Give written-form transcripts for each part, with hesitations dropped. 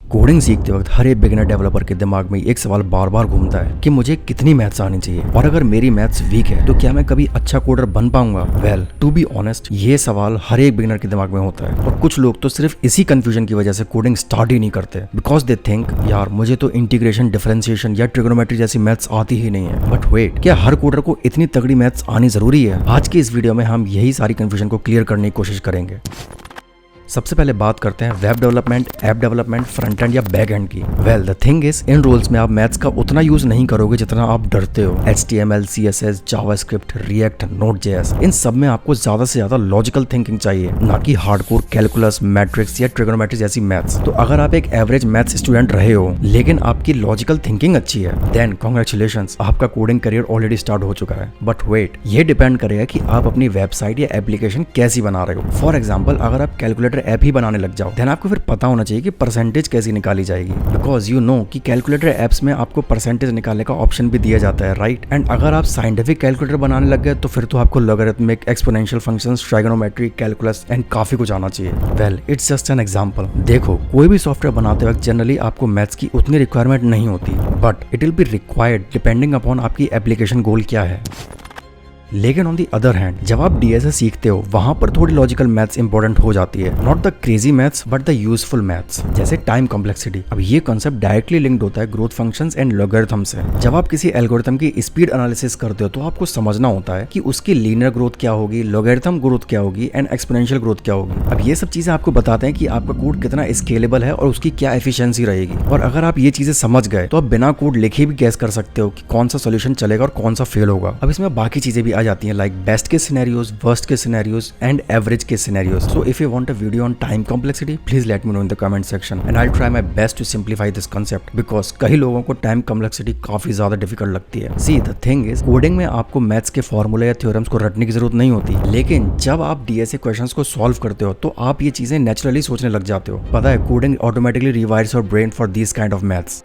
Coding सीखते वक्त हर एक बिगिनर डेवलपर के दिमाग में एक सवाल बार बार घूमता है कि मुझे कितनी मैथ्स आनी चाहिए और अगर मेरी मैथ्स वीक है तो क्या मैं कभी अच्छा कोडर बन पाऊंगा। वेल टू बी ऑनेस्ट, ये सवाल हर एक बिगिनर के दिमाग में होता है और कुछ लोग तो सिर्फ इसी कंफ्यूजन की वजह से कोडिंग स्टार्ट ही नहीं करते बिकॉज दे थिंक यार मुझे तो इंटीग्रेशन, डिफरेंशिएशन या ट्रिग्नोमेट्री जैसी मैथ्स आती ही नहीं है। बट वेट, क्या हर कोडर को इतनी तगड़ी मैथ्स आनी जरूरी है? आज की इस वीडियो में हम यही सारी कंफ्यूजन को क्लियर करने की कोशिश करेंगे। सबसे पहले बात करते हैं web development, app development, front end या बैक एंड की। Well the thing is, in roles में आप मैथ्स का उतना यूज नहीं करोगे जितना आप डरते हो। HTML, CSS, JavaScript, React, node, इन सब में आपको ज्यादा से ज्यादा लॉजिकल थिंकिंग चाहिए, ना कि हार्डकोर कैलकुलस, मैट्रिक्स या ट्रिग्नोमेट्री जैसी मैथ्स। तो अगर आप एक एवरेज मैथ्स स्टूडेंट रहे हो लेकिन आपकी लॉजिकल थिंकिंग अच्छी है, देन कांग्रेचुलेशंस, आपका कोडिंग करियर ऑलरेडी स्टार्ट हो चुका है। बट वेट, ये डिपेंड करेगा कि आप अपनी वेबसाइट या एप्लीकेशन कैसी बना रहे हो। फॉर एग्जाम्पल, अगर आप कैलकुलेटर ऐप ही बनाने लग जाओ देन आपको फिर पता होना चाहिए कि परसेंटेज कैसी निकाली जाएगी, बिकॉज यू नो कि कैलकुलेटर एप्स में आपको परसेंटेज निकालने का ऑप्शन भी दिया जाता है, राइट। एंड अगर आप साइंटिफिक कैलकुलेटर बनाने लग गए तो फिर तो आपको logarithmic, exponential functions, trigonometry, calculus and काफी कुछ आना चाहिए। Well it's just an example. देखो, कोई भी सॉफ्टवेयर बनाते वक्त जनरली आपको मैथ्स की उतनी रिक्वायरमेंट नहीं होती, but it will be required depending upon आपकी एप्लीकेशन गोल क्या है। लेकिन ऑन दी अदर हैंड, जब आप DSA सीखते हो वहां पर थोड़ी लॉजिकल मैथ्स इंपॉर्टेंट हो जाती है। Not the crazy maths but the useful maths, जैसे टाइम कॉम्प्लेक्सिटी। अब ये कॉन्सेप्ट डायरेक्टली लिंक्ड होता है ग्रोथ फंक्शंस एंड लॉगरिथम से। जब आप किसी एल्गोरिथम की स्पीड एनालिसिस करते हो तो आपको समझना होता है कि उसकी लीनियर ग्रोथ क्या होगी, लॉगरिथम ग्रोथ क्या होगी एंड एक्सपोनेंशियल ग्रोथ क्या होगी। अब ये सब चीजें आपको बताते हैं कि आपका कोड कितना स्केलेबल है और उसकी क्या एफिशिएंसी रहेगी। और अगर आप ये चीजें समझ गए तो आप बिना कोड लिखे भी गैस कर सकते हो कि कौन सा सोल्यूशन चलेगा और कौन सा फेल होगा। अब इसमें बाकी चीजें भी आ जाती हैं, like best case scenarios, worst case scenarios and average case scenarios. So if you want a video on time complexity, please let me know in the comment section and I'll try my best to simplify this concept because कई लोगों को time complexity काफी ज्यादा difficult लगती है। See the thing is, coding में आपको maths के फॉर्मूले या थ्योरम्स को रटने की जरूरत नहीं होती, लेकिन जब आप DSA क्वेश्चंस को सॉल्व करते हो तो आप ये चीजें नेचुरली सोचने लग जाते हो। पता है, coding automatically rewires your brain for this kind of maths.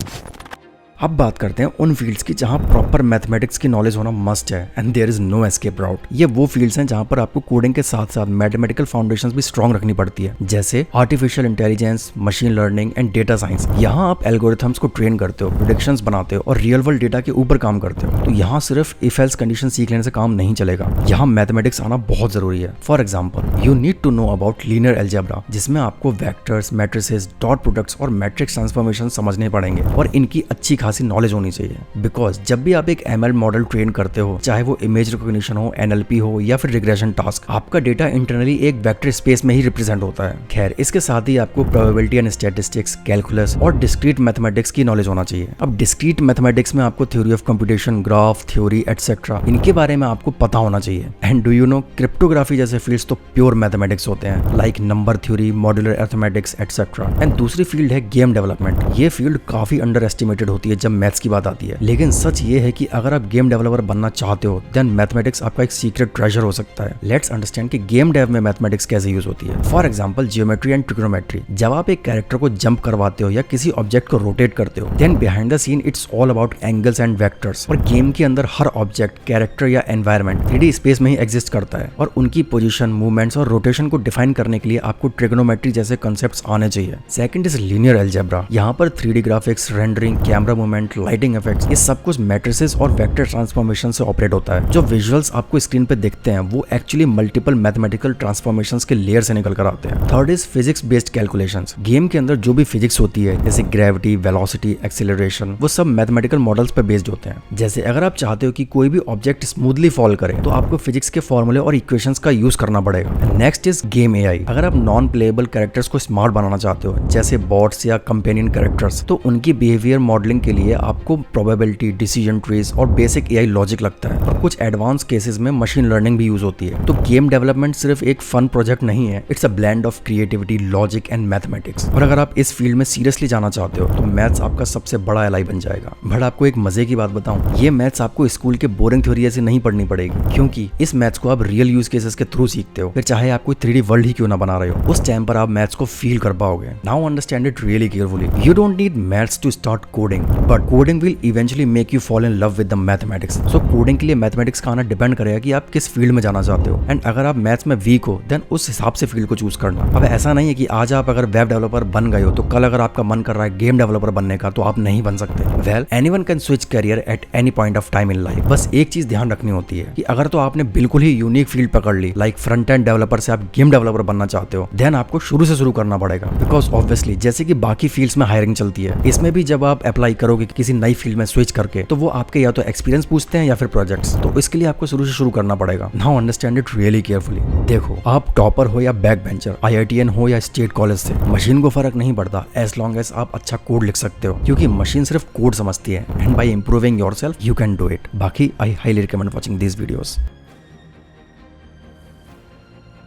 अब बात करते हैं उन फील्ड्स की जहां प्रॉपर मैथमेटिक्स की नॉलेज होना मस्ट है and there is no escape route. ये वो फील्ड्स हैं जहां पर आपको कोडिंग के साथ साथ मैथमेटिकल फाउंडेशंस भी स्ट्रांग रखनी पड़ती है, जैसे artificial intelligence, machine learning and data science. यहाँ आप एल्गोरिथम्स को ट्रेन करते हो, प्रेडिक्शंस बनाते हो और रियल वर्ल्ड डेटा के ऊपर काम करते हो। तो यहाँ सिर्फ इफ एल्स कंडीशन सीख लेने से काम नहीं चलेगा, यहाँ मैथमेटिक्स आना बहुत जरूरी है। For example, you need to know about linear algebra, जिसमें आपको वेक्टर्स, मैट्रिसेस, डॉट प्रोडक्ट्स और मैट्रिक्स ट्रांसफॉर्मेशन समझने पड़ेंगे और इनकी अच्छी खासी नॉलेज होनी चाहिए। बिकॉज जब भी आप एक ML मॉडल ट्रेन करते हो, चाहे वो इमेज रिकॉग्निशन हो, NLP हो या फिर रिग्रेशन टास्क, आपका डेटा इंटरनली एक वेक्टर स्पेस में ही रिप्रेजेंट होता है। खैर, इसके साथ ही आपको प्रोबेबिलिटी एंड स्टैटिस्टिक्स, कैलकुलस और डिस्क्रीट मैथमेटिक्स की नॉलेज होना चाहिए। अब डिस्क्रीट मैथमेटिक्स में आपको theory of computation, graph theory etcetera, इनके बारे में आपको पता होना चाहिए। And do you know, cryptography जैसे फील्ड्स तो प्योर मैथमेटिक्स होते हैं, like number theory, modular arithmetics etcetera. And दूसरी फील्ड है गेम डेवलपमेंट। ये फील्ड काफी अंडर एस्टिमेटेड होती है जब मैथ्स की बात आती है, लेकिन सच ये है कि अगर आप गेम डेवलपर बनना चाहते हो देन मैथमेटिक्स आपका एक सीक्रेट ट्रेजर हो सकता है। लेट्स अंडरस्टैंड कि गेम डेव में मैथमेटिक्स कैसे यूज होती है। For example, geometry and trigonometry. जब आप एक कैरेक्टर को जंप करवाते हो या किसी ऑब्जेक्ट को रोटेट करते हो then behind the scene it's all about angles and vectors. और गेम के अंदर हर ऑब्जेक्ट, कैरेक्टर या एनवायरनमेंट 3D स्पेस में ही एग्जिस्ट करता है और उनकी पोजीशन, मूवमेंट्स और रोटेशन को डिफाइन करने के लिए आपको ट्रिग्नोमेट्री जैसे कॉन्सेप्ट्स आने चाहिए। Second is linear algebra. यहाँ पर 3D graphics, rendering, camera movement, lighting effects, ये सब कुछ मैट्रिसेस और वेक्टर ट्रांसफॉर्मेशन से ऑपरेट होता है। जो विजुअल्स आपको स्क्रीन पे दिखते हैं वो एक्चुअली मल्टीपल मैथमेटिकल ट्रांसफॉर्मेशंस के लेयर से निकल कर आते हैं। Third is physics based calculations. Game के अंदर जो भी फिजिक्स होती है, जैसे ग्रेविटी, वेलोसिटी, एक्सेलरेशन, वो सब मैथमेटिकल मॉडल्स पे बेस्ड होते हैं। जैसे अगर आप चाहते हो कि कोई भी ऑब्जेक्ट स्मूथली फॉल करे तो आपको फिजिक्स के फॉर्मूले और इक्वेशंस का यूज करना पड़ेगा। Next is game AI। अगर आप नॉन प्लेएबल कैरेक्टर्स को स्मार्ट बनाना चाहते हो, जैसे बॉट्स या कंपेनियन कैरेक्टर्स, तो उनकी बिहेवियर मॉडलिंग के लिए आपको प्रोबेबिलिटी, डिसीजन ट्रीज और बेसिक AI लॉजिक लगता है और कुछ एडवांस केसेस में मशीन लर्निंग भी यूज होती है। तो गेम डेवलपमेंट सिर्फ एक फन प्रोजेक्ट नहीं है, it's a blend of creativity, logic and mathematics. और अगर आप इस फील्ड में सीरियसली जाना चाहते हो तो मैथ्स आपका सबसे बड़ा एलाई बन जाएगा। बट आपको एक मजे की बात बताऊं, ये मैथ्स आपको स्कूल के बोरिंग थ्योरी से नहीं पढ़नी पड़ेगी, क्योंकि इस मैथ्स को आप रियल यूज केसेस के थ्रू सीखते हो। फिर चाहे आप कोई 3D वर्ल्ड ही क्यों ना बना रहे हो, उस टाइम पर आप मैथ्स को फील कर पाओगे। Now understand it really carefully. You don't need maths to start coding, but coding will eventually make you fall in love with the mathematics. So coding के लिए मैथमेटिक्स का आना डिपेंड करेगा कि आप किस फील्ड में जाना चाहते हो, एंड अगर आप मैथ्स में वीक हो देन उस हिसाब से फील्ड को चूज करना। अब ऐसा नहीं है कि आज आप अगर वेब डेवलपर बन गए हो तो कल अगर आपका मन कर रहा है गेम डेवलपर बनने का तो आप नहीं बन सकते। Well anyone can switch career at any point of time in life. बस एक चीज ध्यान रखनी होती है कि अगर तो आपने बिल्कुल ही यूनिक फील्ड पकड़ ली, लाइक फ्रंट एंड डेवलपर से आप गेम डेवलपर बनना चाहते हो, देन आपको शुरू से शुरू करना पड़ेगा। बिकॉज ऑब्वियसली जैसे कि बाकी फील्ड्स में हायरिंग चलती है, इसमें भी जब आप अप्लाई करोगे किसी नई फील्ड में स्विच करके तो वो आपके या तो एक्सपीरियंस पूछते हैं या फिर प्रोजेक्ट्स, तो इसके लिए आपको शुरू से शुरू करना पड़ेगा। Now understand it really carefully. देखो आप टॉपर हो या बैक बेंचर, IITian हो या स्टेट कॉलेज से, मशीन को फर्क नहीं पड़ता एज लॉन्ग एज आप अच्छा कोड लिख सकते हो, क्योंकि मशीन सिर्फ कोड समझती है, and by improving yourself you can do it. बाकी I highly recommend watching these videos.